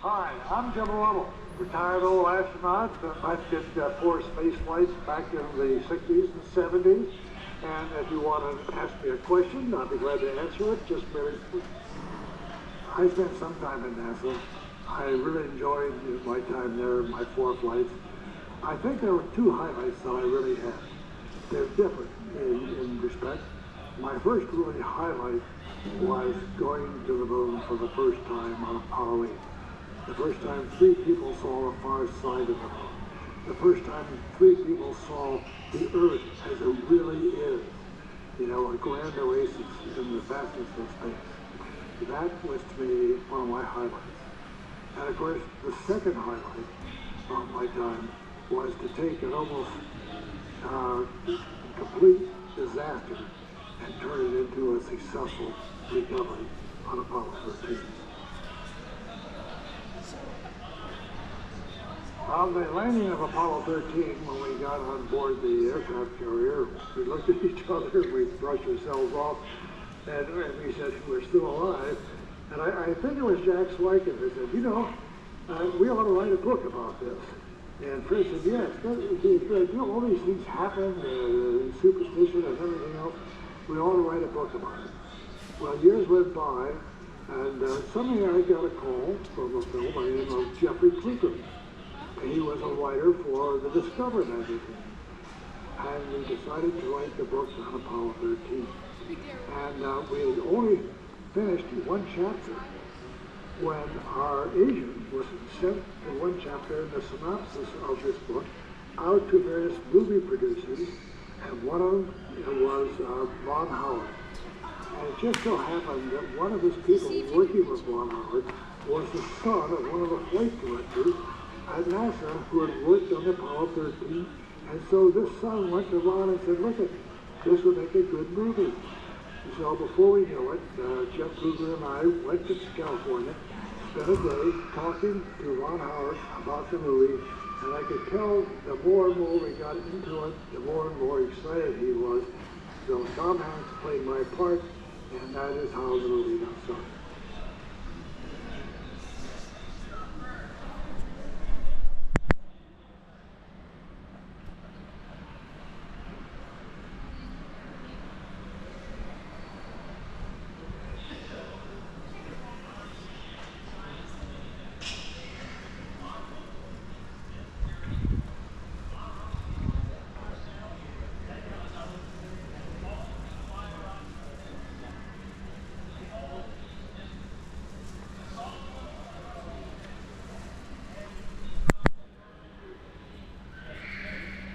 Hi, I'm Jim Lovell, retired old astronaut. I did 4 space flights back in the 60s and 70s. And if you want to ask me a question, I'll be glad to answer it. Just merely, I spent some time in NASA. I really enjoyed my time there, my 4 flights. I think there were 2 highlights that I really had. They're different in respect. My first really highlight was going to the moon for the first time on Apollo 8. The first time 3 people saw the far side of the moon. The first time 3 people saw the Earth as it really is. You know, a grand oasis in the vastness of space. That was, to me, one of my highlights. And of course, the second highlight of my time was to take an almost complete disaster and turn it into a successful recovery on Apollo 13. On the landing of Apollo 13, when we got on board the aircraft carrier, we looked at each other, we brushed ourselves off, and we said, we're still alive. And I think it was Jack Swiken who said, you know, we ought to write a book about this. And Fred said, yes, you know, all these things happen, superstition and everything else. We ought to write a book about it. Well, years went by, and suddenly I got a call from a film by the name of Jeffrey Kluger. He was a writer for the Discover magazine. And we decided to write the book on Apollo 13. And we had only finished 1 chapter when our agent was sent the 1 chapter in the synopsis of this book out to various movie producers, and one of them was Ron Howard. And it just so happened that one of his people working with Ron Howard was the son of one of the flight directors at NASA who had worked on Apollo 13. And so this son went to Ron and said, look, this would make a good movie. So before we knew it, Jeff Kluger and I went to California, spent a day talking to Ron Howard about the movie, and I could tell the more and more we got into it, the more and more excited he was. So Tom Hanks played my part, and that is how the movie got started.